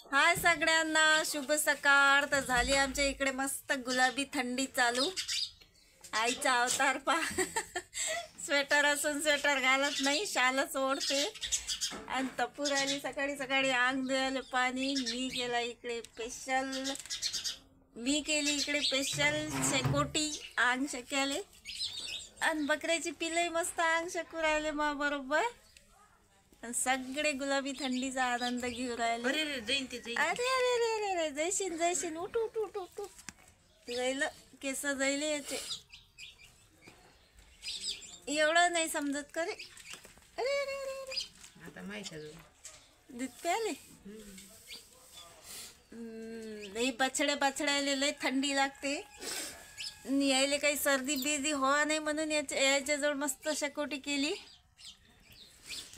हाय सगळ्यांना, शुभ सकाळ। तर झाली आमच्या इकडे मस्त गुलाबी थंडी चालू। आईचा अवतार पा स्वेटर असून स्वेटर घालत नाही, शालच ओढते आणि तपूर आली सकाळी सकाळी अंग धुवायला पाणी। मी केली इकडे स्पेशल शेकोटी अंग शेकायले आणि बकऱ्याची पिलई मस्त अंग शेकू राहिले मा बरोबर। सगळे गुलाबी थंडीचा आनंद घेऊ राहिले। अरे अरे अरे जैशीन जैशीन उठ उठ उठ उठ उठ जाईल केस जाईल याचे, एवढं नाही समजत करे। अरे अरे अरे अरे आता माहिती दूध प्याले नाही। बछड्याले लय थंडी लागते, यायले काही सर्दी बिर्दी हो नाही म्हणून याच्याजवळ मस्त शेकोटी केली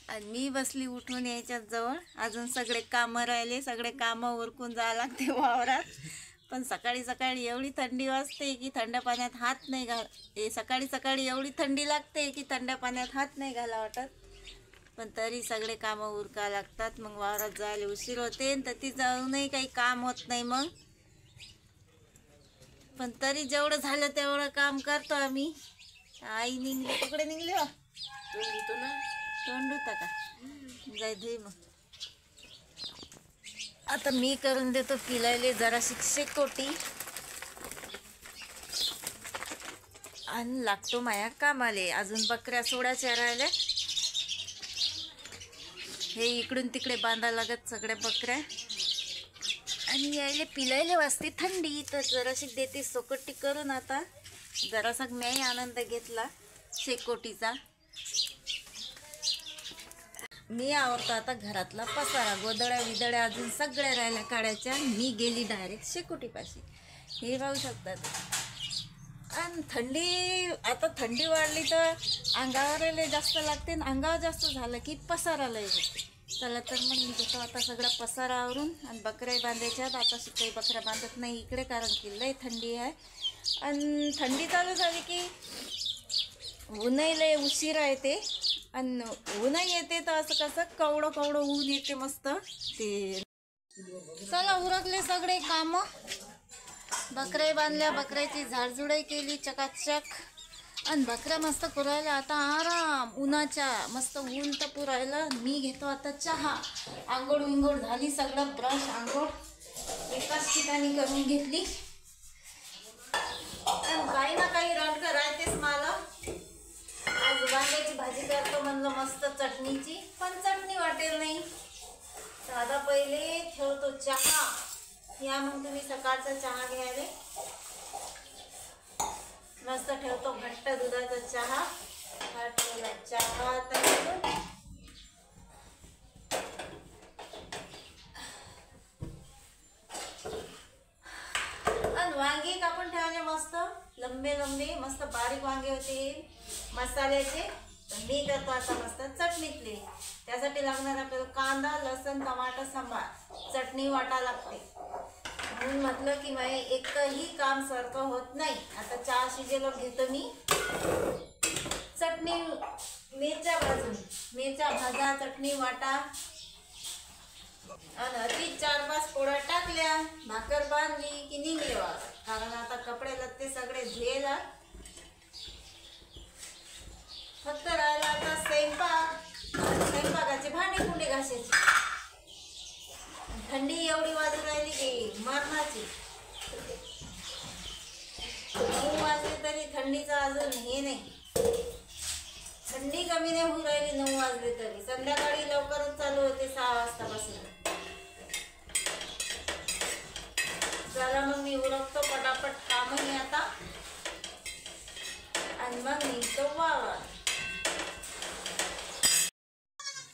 आणि मी बसली उठून याच्यात जवळ। अजून सगळे कामं राहिले, सगळे कामं उरकून जावं लागते वावरात। पण सकाळी सकाळी एवढी थंडी वाजते की थंड पाण्यात हात नाही सकाळी सकाळी एवढी थंडी लागते की थंड पाण्यात हात नाही घाला वाटत। पण तरी सगळे कामं उरका लागतात, मग वावरात जायला उशीर होते तर ती जाऊनही काही काम होत नाही मग। पण तरी जेवढं झालं तेवढं काम करतो आम्ही। आई निघले तिकडे निघले हो तोंड होता का जाय धुई। मग आता मी करून देतो पिलायले जरा शेकोटी आणि लागतो माया कामाले। अजून बकऱ्या सोडायच्या राहिल्या, हे इकडून तिकडे बांधा लागत सगळ्या बकऱ्या आणि यायले पिलायले वाजते थंडी। तर जराशी देते सोकोटी करून। आता जरासा मी आनंद घेतला शेकोटीचा। मी आवडतो आता घरातला पसारा, गोदड्या विदड्या अजून सगळ्या राहिल्या काढायच्या। मी गेली डायरेक्ट शेकोटीपाशी, हे पाहू शकतात। आणि थंडी आता थंडी वाढली तर अंगावर जास्त लागते आणि अंगावर जास्त झालं की पसाराला येते। चला तर मग मी घेतो आता सगळा पसारा आवरून आणि बकऱ्या बांधायच्यात। आता काही बकऱ्या बांधत नाही इकडे कारण की लय थंडी आहे आणि थंडी चालू झाली की ऊनही लय उशिरा येते आणि ऊनही येते तर असं कसं कवडं कवडं ऊन येते मस्त ते। चला उरकले सगळे काम, बकऱ्या बांधल्या, बकऱ्याची झाडझुडही केली चकाचक आणि बकऱ्या मस्त पुरायला आता आराम उन्हाच्या। मस्त ऊन तर पुरायला। मी घेतो आता चहा। आंघोळ विंघोळ झाली, सगळं ब्रश आंघोळ एकाच ठिकाणी करून घेतली। काही ना काही रंग राहतेच मला। आज वांग्याची भाजी करतो म्हणलं मस्त चटणीची, पण चटणी वाटेल नाही। साधा पहिले ठेवतो चहा, या मग तुम्ही सकाळचा चहा घ्यायला मस्त ठेवतो घट्ट दुधाचा चहा। हा ठेवला चहा तर आणि वांगे कापून ठेवले मस्त लंबे लंबे, मस्त बारीक वांगे होते मसाल्याचे। मी करतो आता मस्त चटणीतले। त्यासाठी लागणार आपल्याला कांदा, लसण, टमाटर, सांबार, चटणी वाटा लागते। म्हणून म्हटलं की माझे एकही काम सारखं होत नाही। आता चहा शिजेला घेतो मी चटणी, मिरच्या भाजून, मिरच्या भाजा, चटणी वाटा आणि अति 4-5 पोळ्या टाकल्या, भाकर बांधली की निघले वावरात। कारण आता कपडे लत्ते सगळे धुयला, फक्त राहिला आता स्वयंपाकाचे भांडे कुंडे घासायचे। थंडी एवढी वाजू राहिली की मरणाची। 9 वाजले तरी थंडीचा अजून हे नाही, थंडी कमी नाही होऊ राहिली। 9 वाजले तरी संध्याकाळी लवकरच चालू होते 6 वाजतापासून। चला मग मी उरकतो पटापट कामही आता आणि मग निघतो वावरात।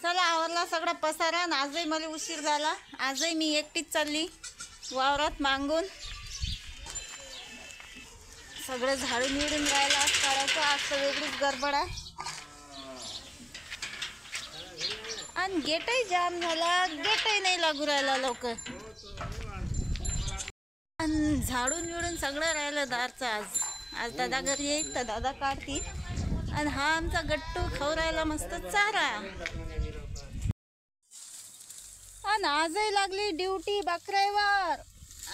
चला आवरला सगळा पसारा आणि आजही मला उशीर झाला। आजही मी एकटीच चालली वावरात मागून, सगळं झाडून मिळून राहिलं आज काढायचं। आज तर वेगळीच गडबड आहे आणि गेटही जाम झाला, गेटही नाही लागू राहिला लवकर आणि झाडून मिळून सगळं राहिलं दारचं। आज दादा घरी येईल तर दादा काढतील आणि हा आमचा गट्टू खाऊ राहिला मस्त चारा। आणि आजही लागली ड्युटी बकऱ्यावर.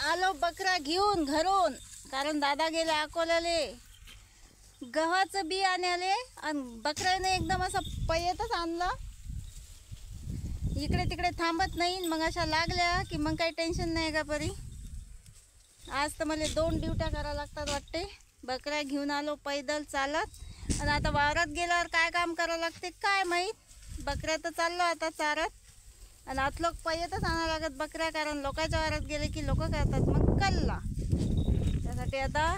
आलो बकरा घेऊन घरून, कारण दादा गेले अकोल्याले गव्हाचं बी आणाले आणि बकऱ्याने एकदम असं पयतच आणलं. इकडे तिकडे थांबत नाही. मग अशा लागल्या की मग काही टेन्शन नाही का परी. आज तर मला 2 ड्युट्या करावं लागतात वाटते. बकऱ्या घेऊन आलो पैदल चालत, आणि आता वावरात गेल्यावर काय काम करावं लागते काय माहीत. बकऱ्या तर चाललो आता चारत, आणि आत लोक पैदलच आणावं लागत बकऱ्या, कारण लोकांच्या वावरात गेले की लोक करतात मग कल्ला. त्यासाठी आता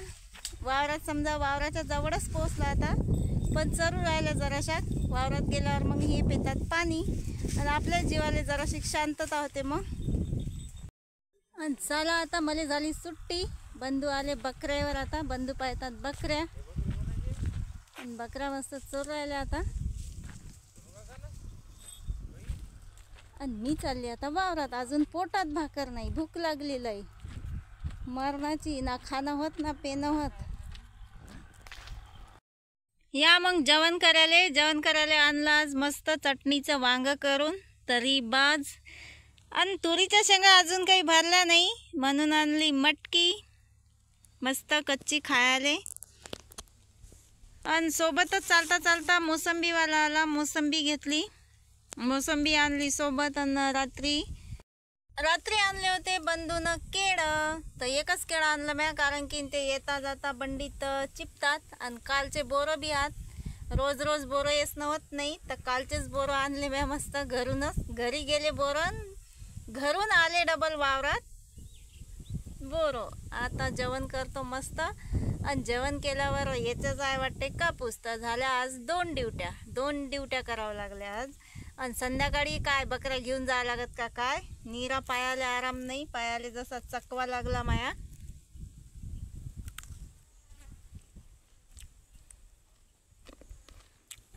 वावरात, समजा वावराच्या जवळच पोचला आता, पण चरू राहिल्या जराशा. वावरात गेल्यावर मग हे पितात पाणी, आणि आपल्या जीवाला जराशी शांतता होते मग. आणि चला आता मला झाली सुट्टी. बंधू आले बकऱ्यावर. आता बंधू पाहतात बकऱ्या, आणि बकऱ्या मस्त चोर राहिल्या आता. आणि मी चालली आता वावरात. अजून पोटात भाकर नाही, भूक लागलेली आहे मरणाची. ना खाणं होत ना पेणं होत. या मग जेवण करायला आणलं आज मस्त चटणीचं वांग करून, तरी बाज. आणि तुरीच्या शेंगा अजून काही भरल्या नाही म्हणून आणली मटकी मस्त कच्ची खायले. आणि सोबतच चालता चालता मोसंबीवाला आला, मोसंबी घेतली, मोसंबी आणली सोबत. आणि रात्री आणले होते बंधूनं केळं, तर एकच केळं आणलं म्या, कारण की ते येता जाता बंडीत चिपतात. आणि कालचे बोरं बी आहात, रोज रोज बोरं येसणं होत नाही, तर कालचेच बोरं आणले म्या मस्त घरूनच. घरी गेले बोरं, घरून आले डबल वावरात बोरं. आता जेवण करतो मस्त. आणि जेवण केल्यावर याच्याच आहे वाटते कापूस. तर झाल्या आज 2 ड्युट्या करावं लागल्या आज. आणि संध्याकाळी काय बकऱ्या घेऊन जावं लागत का काय. नीरा पायाले आराम नाही, पायाले जसा चकवा लागला माया.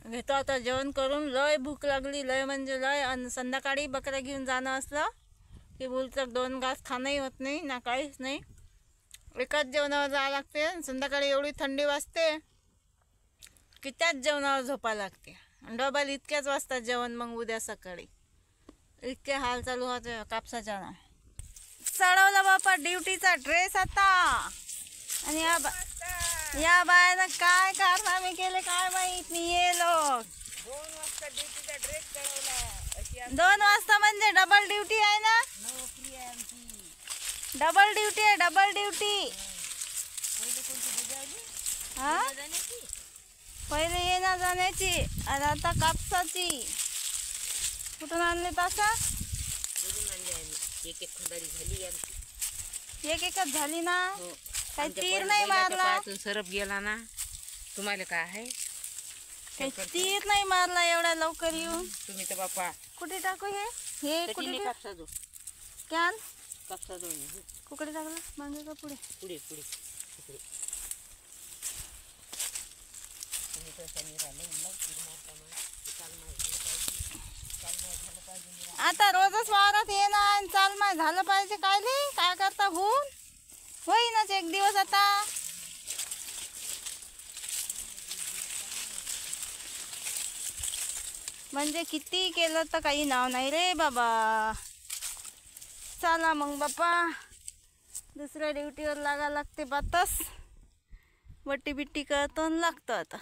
घेतो आता जेवण करून. लय भूक लागली, लय म्हणजे लय. आणि संध्याकाळी बकऱ्या घेऊन जाणं असलं की बोलचं 2 घास खाणंही होत नाही ना काहीच नाही. एकाच जेवणावर जावं लागते. संध्याकाळी एवढी थंडी वाजते की त्याच जेवणावर झोपा लागते. डबल इतक्याच वाजता जेवण. मग उद्या सकाळी इतके हाल चालू होते कापसाच्या. चढवला बापा ड्युटीचा ड्रेस आता. आणि या बायानं काय कारनामे केले काय माहित. मी येलो 2 वाजता ड्युटीचा ड्रेस चढवला. 2 वाजता म्हणजे डबल ड्युटी आहे ना. नोकरी आहे आमची. डबल ड्युटी आहे, डबल ड्युटी. पहिले कोणती बजावली? हा, पहिले येण्या जाण्याची आणि आता कापसाची. कुठून आणले तासा? घरून आणले आम्ही. एक खंडारी झाली आमची. एकच झाली ना. काही आमच्या तीर पहिल्या नाही बैलाच्या मारला. पायातून सरप गेला ना. तुम्हाला काय आहे? काही तीर नाही मारला एवढ्या लवकर येऊन. तुम्ही तर बापा कुठे टाकू हे कुठे ठेव? कापसा दो, कॅन कापसा दो. कुठे टाकलं? मागे का पुढे? पुढे पुढे पुढे. तुम्ही तर सनी राहिले उल्लाव तीर मारताना. काल माय झालं पाहिजे, काल माय झालं पाहिजे. आता रोजच वावरात ये ना आणि चाल माय झालं पाहिजे. काय करता होईनच एक दिवस आता. म्हणजे किती केलं तर काही नाव नाही रे बाबा. चला मग बाप्पा दुसऱ्या ड्युटीवर लागा लागते. बातच वट्टी बिट्टी करतो लागतं आता.